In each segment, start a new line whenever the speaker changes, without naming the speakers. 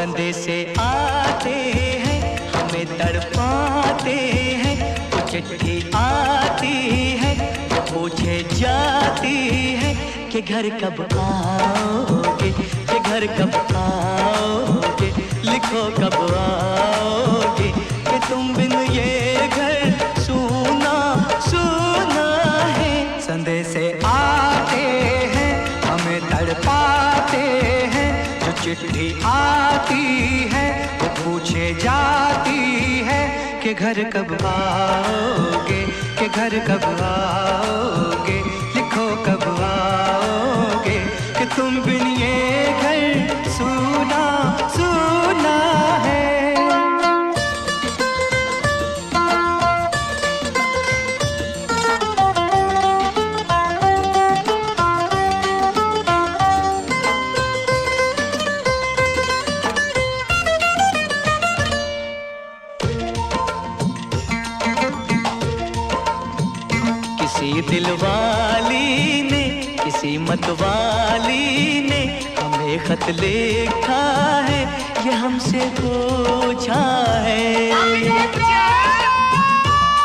संदेशे आते हैं हमें तड़पाते हैं, वो चिट्ठी आती है वो पूछे जाती है कि घर कब आओगे, कि घर कब आओगे, लिखो कब आओगे, कि तुम बिन ये घर सूना सूना है। संदेशे आते हैं हमें तड़पाते हैं, जो चिट्ठी आती है वो पूछे जाती है कि घर कब आओगे, कि घर कब आओगे, लिखो कब आओगे, कि तुम बिन ये घर सूना सूना है। किसी दिलवाली ने किसी मतवाली ने हमें खत लिखा है, ये हमसे पूछा है।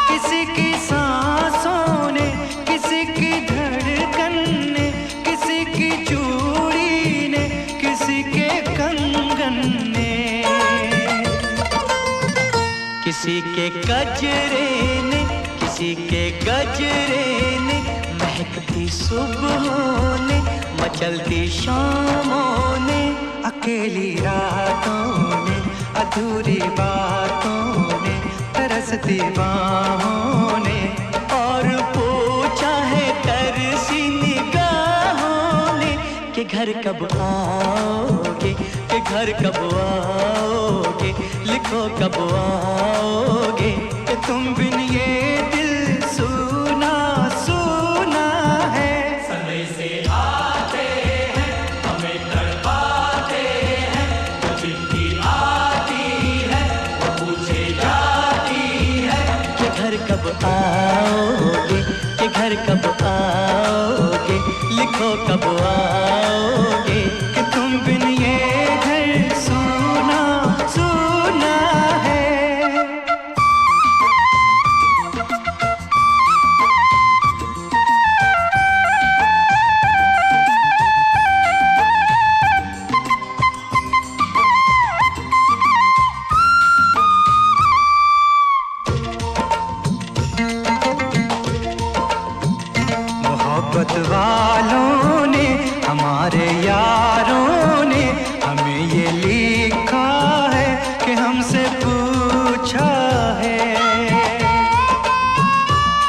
किसी की सांसों ने, किसी की धड़कन ने, किसी की चूड़ी ने, किसी के कंगन ने, किसी के गजरे ने, किसी के गजरे ने, महकती सुबहों ने, मचलती शामों ने, अकेली रातों ने, अधूरी बातों ने, तरसती बाहों ने, और पूछा है तरसी निगाहों ने कि घर कब आओगे, कि घर कब आओगे, लिखो कब आओगे, कि तुम बिन ये दिल सूना सूना है।
संदेशे आते हैं हमें तड़पाते हैं, जो चिट्ठी आती है वो पूछे जाती है
कि घर कब आओगे, कि घर कब आओगे, लिखो कब आओगे, कि तुम बिन ये घर सूना सूना है। मोहब्बत वालों ने, हमारे यारों ने हमें ये लिखा है कि हमसे पूछा है।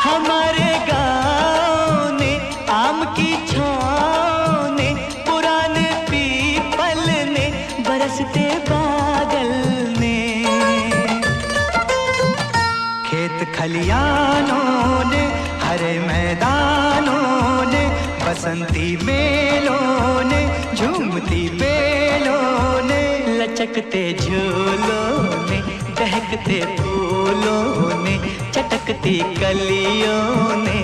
हमारे गाँव ने, आम की छाँव ने, पुराने पीपल ने, बरसते बादल ने, खेत खलियानों ने, हरे मैदानों ने, बसंती मेलों ने, झूमती बेलों ने, लचकते झूलों ने, दहकते फूलों ने, चटकती कलियों ने,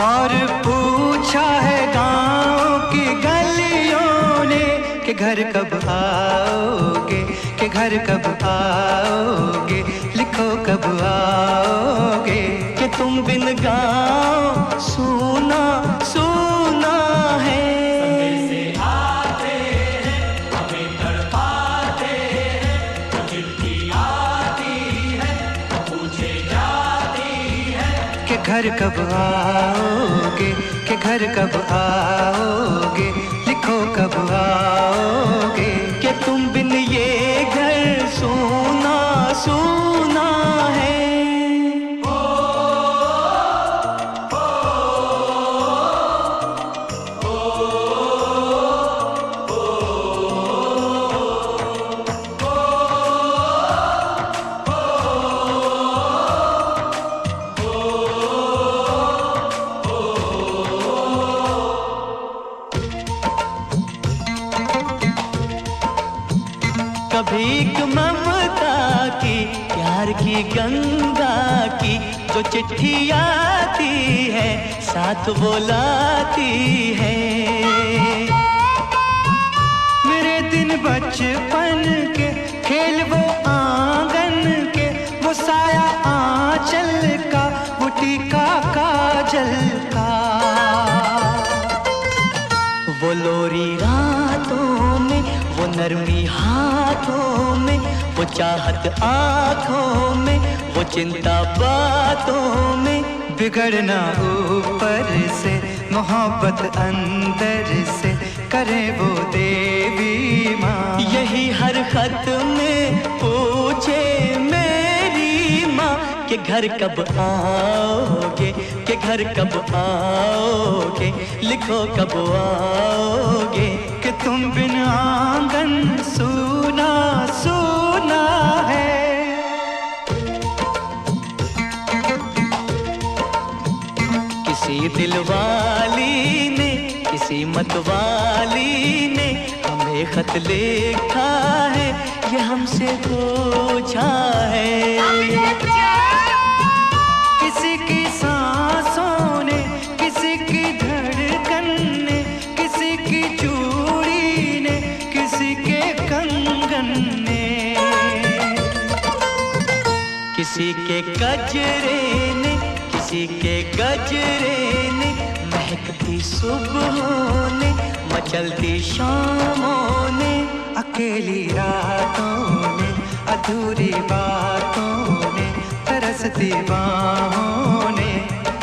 और पूछा है गाँव की गलियों ने कि घर कब आओगे, कि घर कब आओगे, लिखो कब आओगे, कि तुम बिन गाँव सूना सूना है।
संदेशे आते हैं हमें तड़पाते हैं, जो चिट्ठी आती है वो पूछे जाती है
कि घर कब आओगे, कि घर कब आओगे, लिखो कब आओगे, कि तुम बिन ये घर सूना सूना है। कभी एक ममता की, प्यार की गंगा की, जो चिट्ठी आती है साथ वो लाती है। मेरे दिन बचपन के नरमी हाथों में, वो चाहत आँखों में, वो चिंता बातों में, बिगड़ना ऊपर से मोहब्बत अंदर से, करे वो देवी माँ। यही हर खत में पूछे मेरी माँ कि घर कब आओगे, कि घर कब आओगे, लिखो कब आओगे, कि तुम बिन आंगन सूना सूना है। किसी दिलवाली ने, किसी मतवाली ने हमें खत लिखा है, ये हमसे पूछा है। किसी की सांसों ने, किसी की धड़कन ने, किसी की चूड़ी ने, किसी के कंगन ने, किसी के गजरे ने, किसी के गजरे ने, महकती सुबहों ने, मचलती शामों ने, अकेली रातों ने, अधूरी बातों ने, तरसती बाहों ने,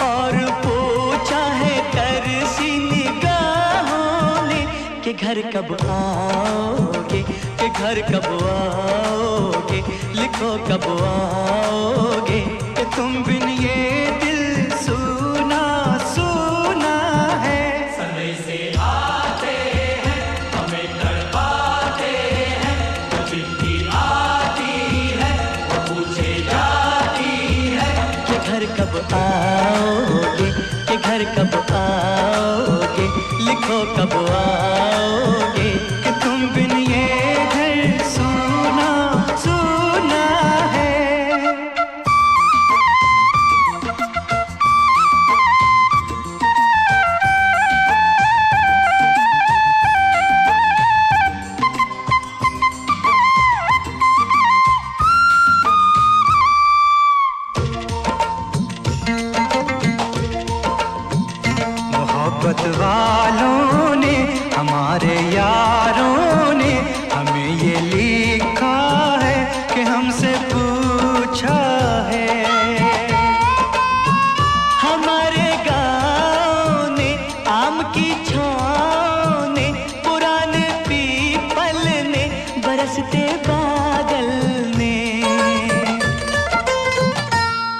और पूछा है तरसी निगाहों ने कि घर कब आओगे, कि घर कब आओगे, लिखो कब आओगे, कि तुम बिन ये दिल सूना सूना है।
समय से आते हैं, हमें तड़पाते हैं, वो चिट्ठी आती है, वो पूछे जाती है
कि घर कब आओगे, कि घर कब आओगे, लिखो कब आओगे, कि तुम बिन ये घर सूना सूना है। मोहब्बत वालों ने, हमारे यारों ने हमें ये लिखा है कि हमसे पूछा है। हमारे गाँव ने, आम की छाँव ने, पुराने पीपल ने, बरसते बादल ने,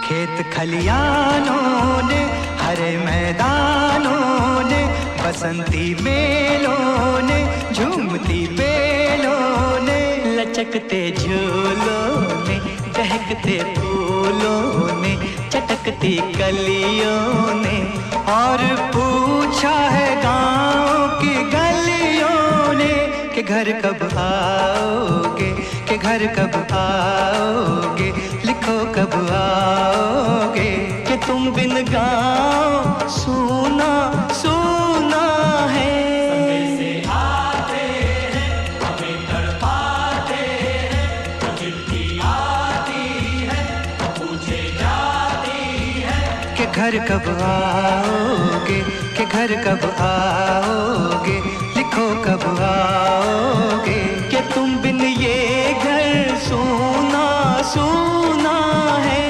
खेत खलियानों ने, हरे मैदानों ने, बसंती मेलों ने, झूमती बेलों ने, लचकते झूलों ने, दहकते फूलों ने, चटकती कलियों ने, और पूछा है गाँव की गलियों ने कि घर कब आओगे, कि घर कब आओगे, लिखो कब आओगे, कि तुम बिन गाँव सूना सूना है।
समय से आते हैं, हमें तड़पाते हैं, वो चिट्ठी आती है, वो पूछे जाती है
कि घर कब आओगे, कि घर कब आओगे, लिखो कब आओगे, कि तुम बिन ये घर सूना सूना है।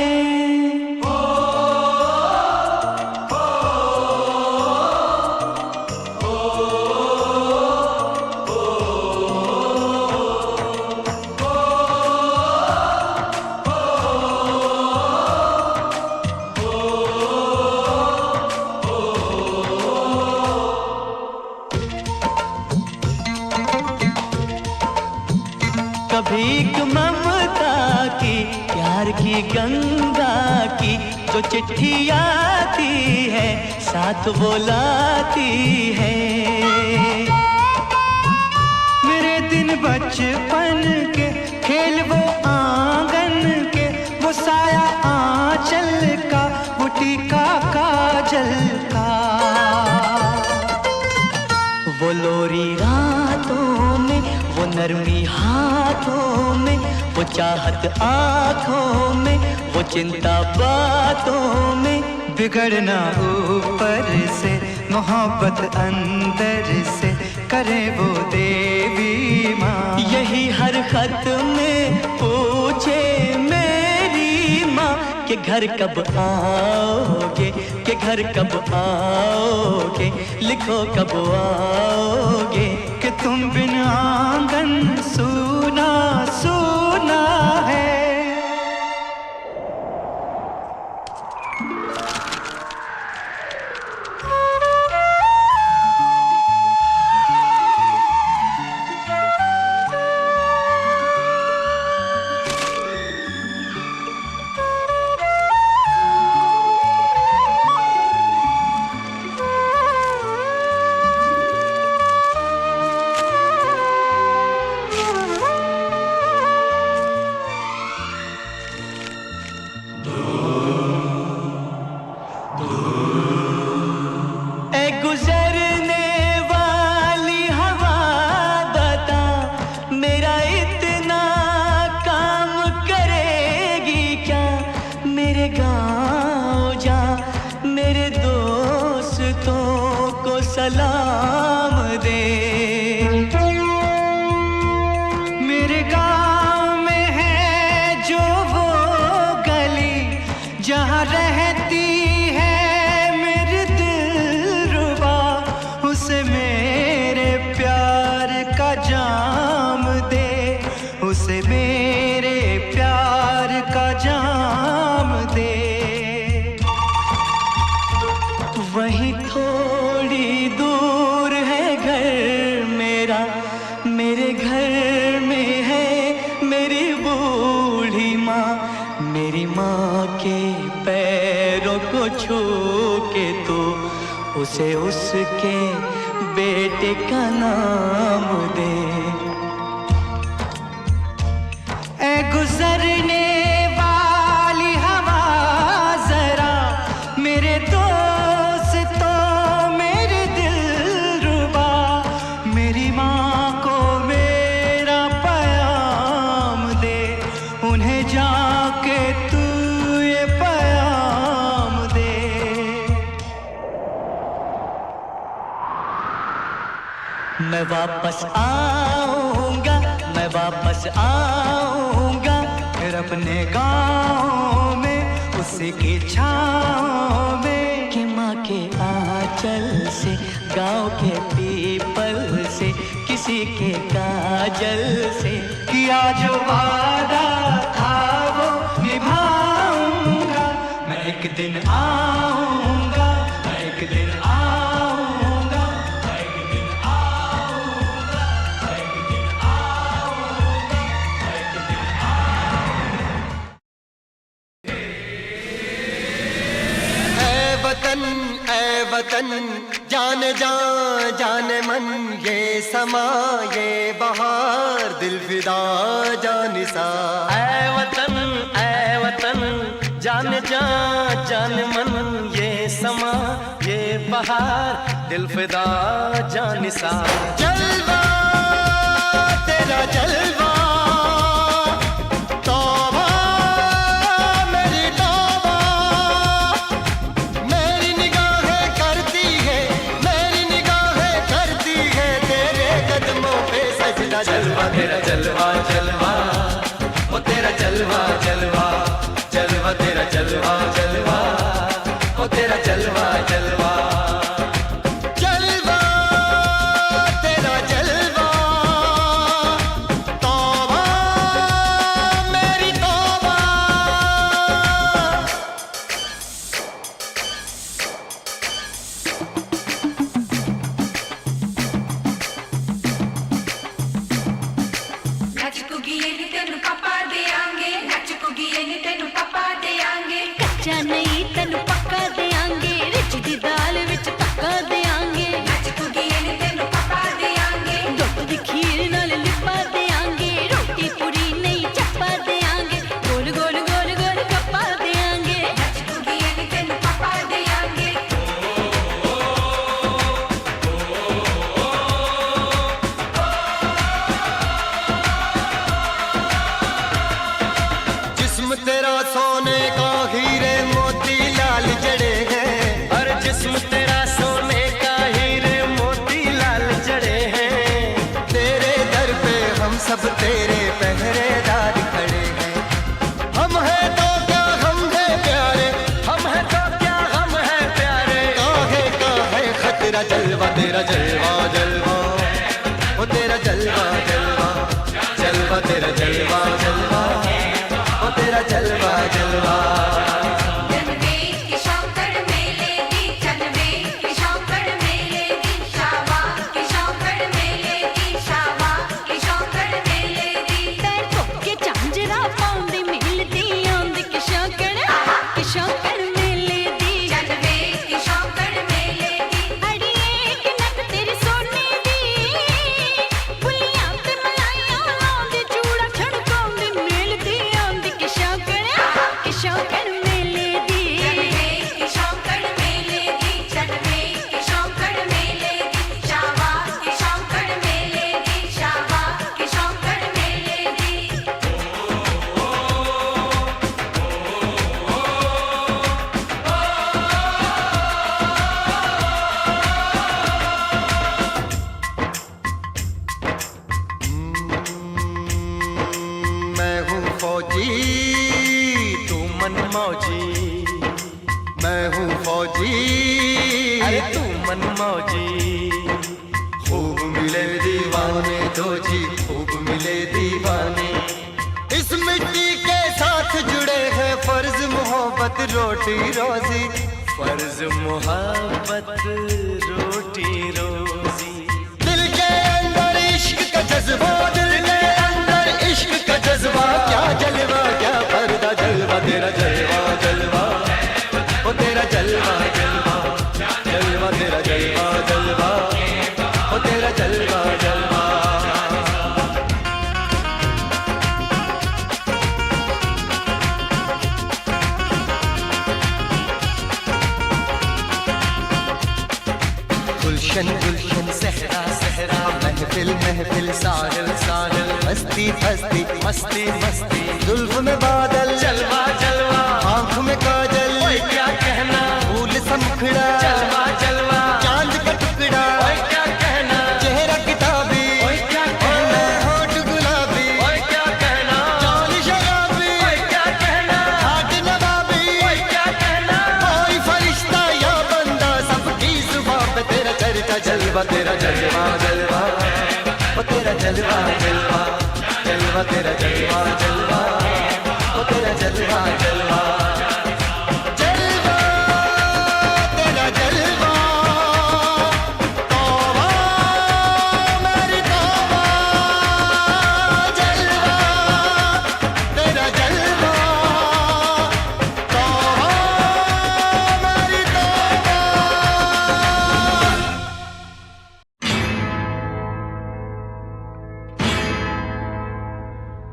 कभी एक ममता की, प्यार की गंगा की, जो चिट्ठी आती है, साथ वो लाती है। मेरे दिन बचपन के, खेल वो आंगन के, वो साया आंचल का, वो टीका काजल का, वो लोरी रातों में, वो नरमी हाथों में, वो चाहत आँखों में, वो चिंता बातों में, बिगड़ना ऊपर से मोहब्बत अंदर से, करे वो देवी माँ।
यही हर खत में पूछे मेरी माँ कि घर कब आओगे, कि घर कब आओगे, लिखो कब आओगे।
कि तुम बिन आंगन सूना सूना है।
सलाम दे।
मेरे गांव में है जो वो गली जहाँ रहती है मेरी दिलरुबा, उसे मेरे प्यार का जाम दे, उसे मेरे प्यार का जाम दे।
वहीं थोड़ी दूर है घर मेरा, मेरे घर में है मेरी बूढ़ी माँ। मेरी माँ के पैरों को छू के तो उसे उसके बेटे का नाम दे।
ऐ गुजरने वाली हवा जरा मेरे
मैं वापस आऊंगा, मैं वापस आऊंगा,
फिर अपने गाँव में उसकी छाँव में।
कि माँ के आंचल से, गाँव के पीपल से, किसी के काजल से
किया जो वादा था वो निभाऊंगा। मैं एक दिन आऊंगा, मैं एक दिन आऊंगा, मैं एक दिन आऊंगा, मैं एक दिन आऊंगा, मैं एक दिन आऊंगा।
ऐ वतन जाने जाने मन, ये समा ये बहार दिल फिदा जानिसा।
ऐ वतन जाने जान मन, ये समा ये बहार दिल फिदा जानिसा।
जलवा तेरा जलवा, तौबा मेरी तौबा, मेरी निगाहें करती है, मेरी निगाहें करती है तेरे कदमों पे सजदा।
जलवा तेरा जलवा जलवा, ओ तेरा जलवा जलवा, जलवा तेरा जलवा जलवा, ओ तेरा जलवा जलवा।
जलवा तेरा जलवा, तौबा मेरी तौबा।
नच कुगिए नी तेनू पापा देंगे, नच कुगिए नी तेनू पापा देंगे।
कच्चा नहीं तेनू पक्का देंगे, रिच दी दाल विच तक्का देंगे।
नच कुगिए नी तेनू पापा देंगे,
दुੱਧ दी खीर नाल लिपा देंगे। रोटी पूरी नहीं चप्पा देंगे, गोल गोल गोल गोल कप्पा देंगे।
नच कुगिए नी तेनू पापा देंगे।
जिस्म तेरा
जलवा जलवा ओ तेरा जलवा जलवा
जनवे की शौकड़ मेले दी जनवे की शौकड़ मेले दी शावा की शौकड़ मेले दी शावा की शौकड़ मेले दी
पैर धोके झांजरा पाउंदी मिलदी आंदी कि शौकड़ मेले दी
जनवे की शौकड़ मेले दी
अड़िए कि नक तेरी सोने दी बुलियां ते मलाइयां लाउंदी चूड़ा छड़काउंदी मिलदी आंदी कि शौकड़ मेले दी
जनवे की शौकड़ मेले दी जनवे की शौकड़ मेले दी शावा की शौकड़ मेले दी शावा की शौकड़ मेले दी
मैं हूँ फौजी
तू मन मौजी
मैं हूँ फौजी
अरे तू मन मौजी
खूब मिले दीवाने दो जी खूब मिले दीवाने इस मिट्टी के साथ जुड़े हैं फर्ज मोहब्बत रोटी रोजी
फर्ज मोहब्बत रोटी रोजी
दिल के अंदर इश्क का जज्बा दिल के अंदर इश्क का जज्बा क्या जलवा क्या पर्दा जलवा तेरा जलवा जलवा
ओ तेरा जलवा जलवा जलवा तेरा जलवा जलवा ओ तेरा जलवा जलवा
गुलशन गुलशन सहरा सहरा महफिल महफिल साहिल साहिल मस्ती मस्ती
मस्ती मस्ती
जुल्फ में बादल
जलवा जलवा
आंख में काजल
ओए क्या कहना
फूल समखड़ा
जलवा जलवा
चांद का टुकड़ा
ओए क्या कहना
चेहरा किताबी
ओए क्या कहना
होठ गुलाबी
ओए क्या कहना
चाल शराबी
ओए क्या कहना
हाथ नवाबी
ओए क्या कहना
कोई फरिश्ता या बंदा सबकी जुबां पे तेरा चर्चा जलवा तेरा
जलवा जलवा ओ तेरा जलवा जलवा जलवा तेरा जलवा जलवा ओ तेरा जलवा जलवा
जलवा तेरा जलवा तौबा मेरी तौबा जलवा तेरा जलवा तौबा मेरी तौबा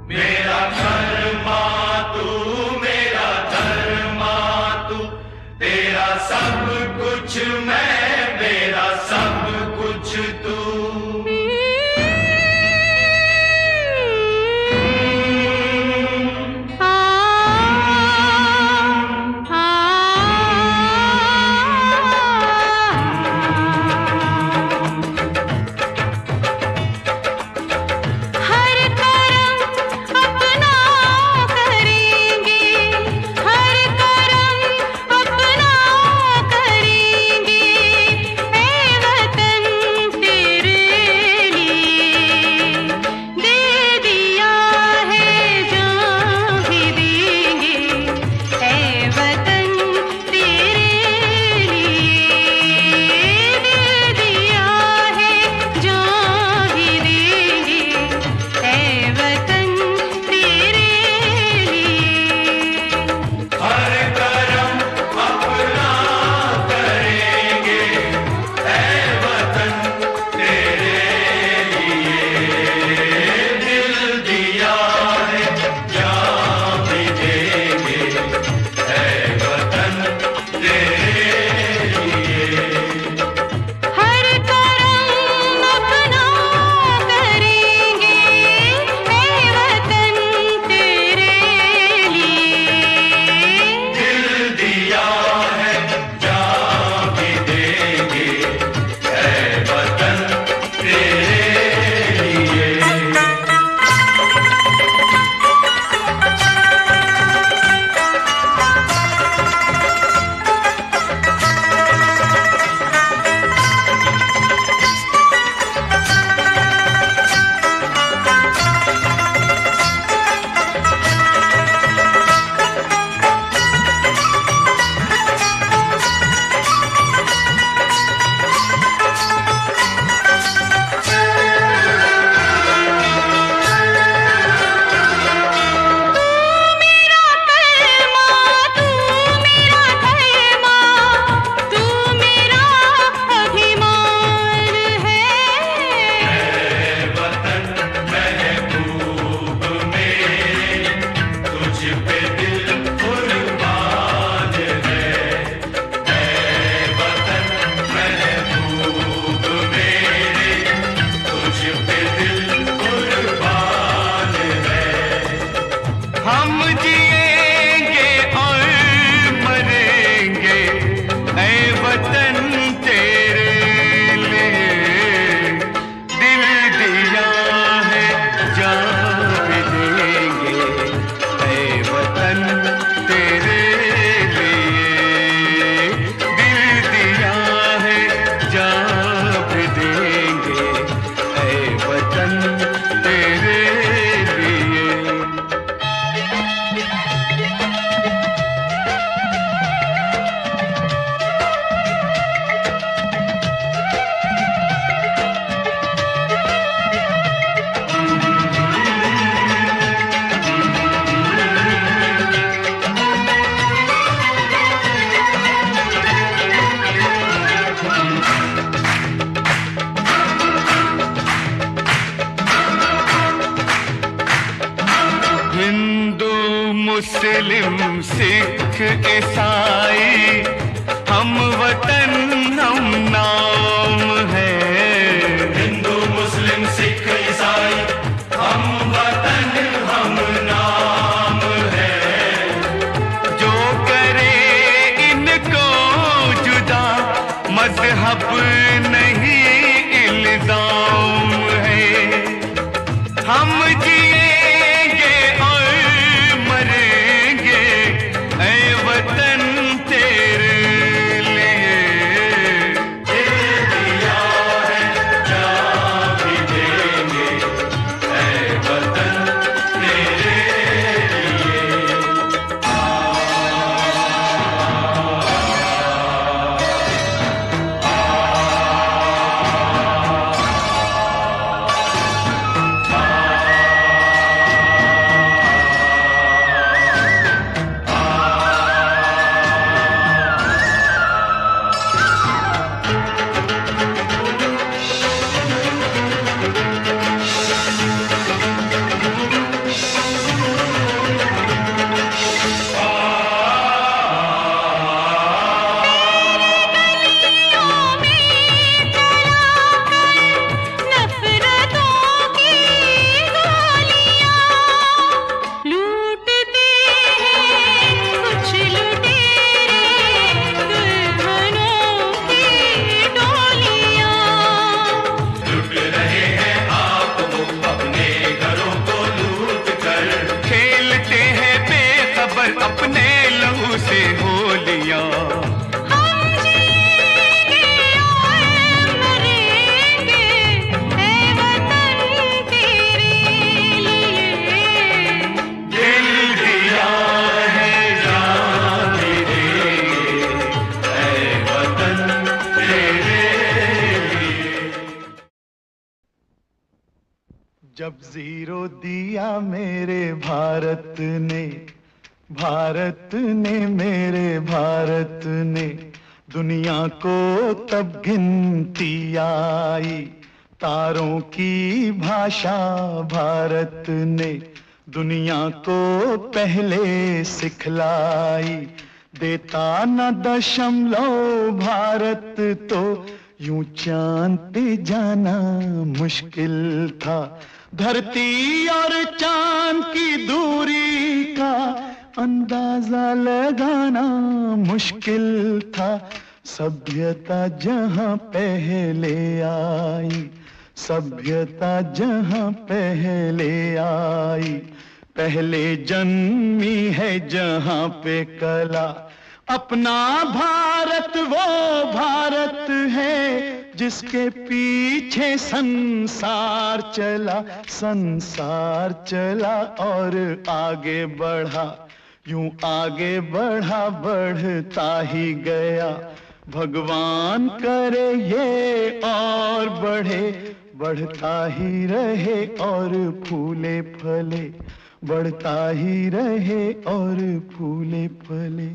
मेरा धर्मा तू मेरा धर्मा तू तेरा सब कुछ मैं मेरा सब कुछ तू
हर करम अपना
मुस्लिम सिख ईसाई हम वतन हम नाम है।
हिंदू मुस्लिम सिख ईसाई हम वतन हम नाम है।
जो करे इनको जुदा मजहब नहीं इल्जाम है। हम जिएंगे और मरेंगे ऐ वतन तेरे लिए।
दिया है जान भी देंगे ऐ वतन तेरे लिए।
नफरतों की गोलियां लूटते हैं कुछ लुटेरे दुल्हनों की डोलियां।
लुट रहे हैं आप वो अपने घरों को लूट कर।
खेलते हैं बेखबर अपने लहू से होलियां।
हम जिएंगे और मरेंगे ऐ वतन तेरे लिए।
दिल दिया है
जान भी देंगे ऐ वतन तेरे लिए।
जब जीरो दिया मेरे भारत ने, भारत ने मेरे भारत ने, दुनिया को तब गिनती आई। तारों की भाषा भारत ने दुनिया को पहले सिखलाई। देता न दशमलव भारत तो यूं चांद पे जाना मुश्किल था। धरती और चांद की दूरी का अंदाजा लगाना मुश्किल था। सभ्यता जहां पहले आई, सभ्यता जहां पहले आई, पहले जन्मी है जहां पे कला। अपना भारत वो भारत है जिसके पीछे संसार चला, संसार चला और आगे बढ़ा। यूं आगे बढ़ा बढ़ता ही गया। भगवान करे ये और बढ़े, बढ़ता ही रहे और फूले फले, बढ़ता ही रहे और फूले फले।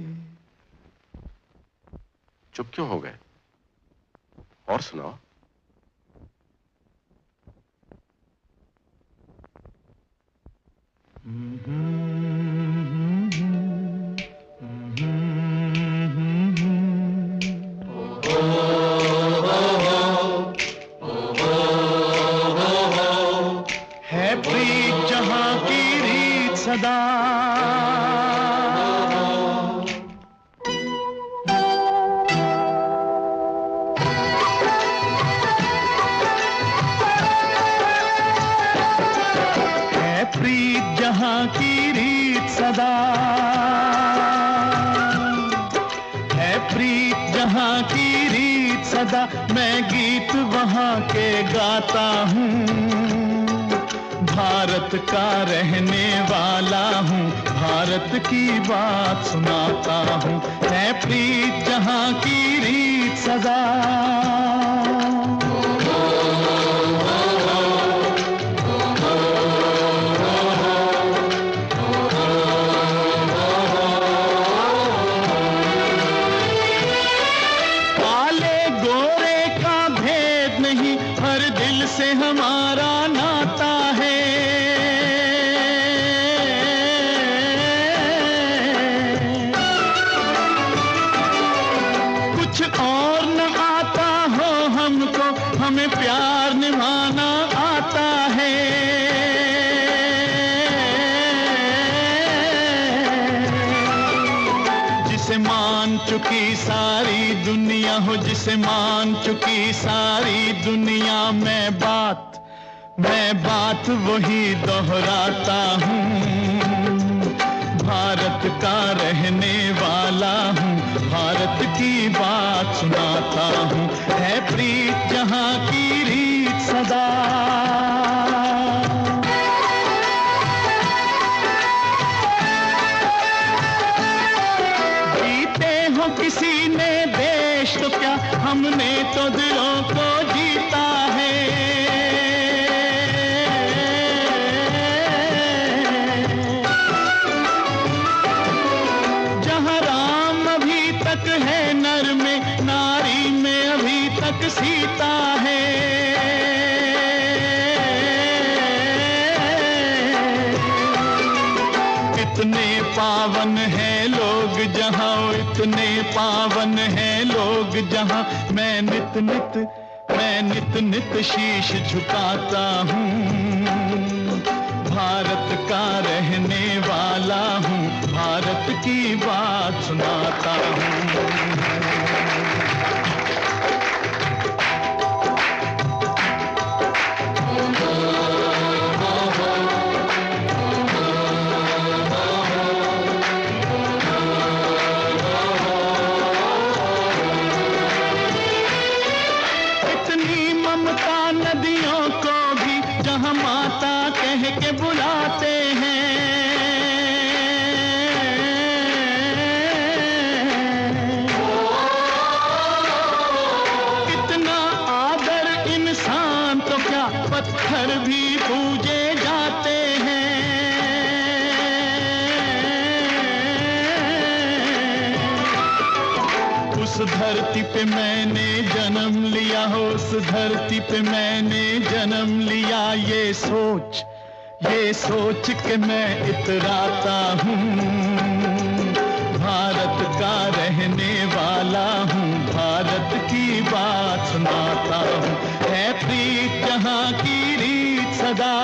चुप क्यों हो गए? और सुनाओ।
है प्रीत जहां की रीत सदा, प्रीत जहां की रीत सदा है। प्रीत जहां की रीत सदा, मैं गीत वहां के गाता हूँ। भारत का रहने वाला हूँ, भारत की बात सुनाता हूँ। है प्रीत जहां की रीत सदा। से हमारा नाता है।
मान चुकी सारी दुनिया हो, जिसे मान चुकी सारी दुनिया, मैं बात वही दोहराता हूँ। भारत का रहने वाला हूँ, भारत की बात सुनाता हूँ। है प्रीत जहाँ की रीत सदा, किसी ने देश तो क्या, हमने तो दिलों को जीता है। जहाँ राम अभी तक है नर में, नारी में अभी तक सीता है। इतने पावन है लोग जहाँ, इतने पावन है लोग जहाँ, मैं नित नित शीश झुकाता हूँ। भारत का रहने वाला हूँ, भारत की बात सुनाता हूँ। नदियों को भी जहाँ माता कह के बुलाते हैं, कितना आदर इंसान तो क्या, पत्थर भी पूजे जाते हैं। उस धरती पे मैंने जन्म लिया हो, उस धरती पे मैंने जन्म लिया, ये सोच के मैं इतराता हूँ। भारत का रहने वाला हूँ, भारत की बात सुनाता हूँ। है प्रीत जहाँ की रीत सदा,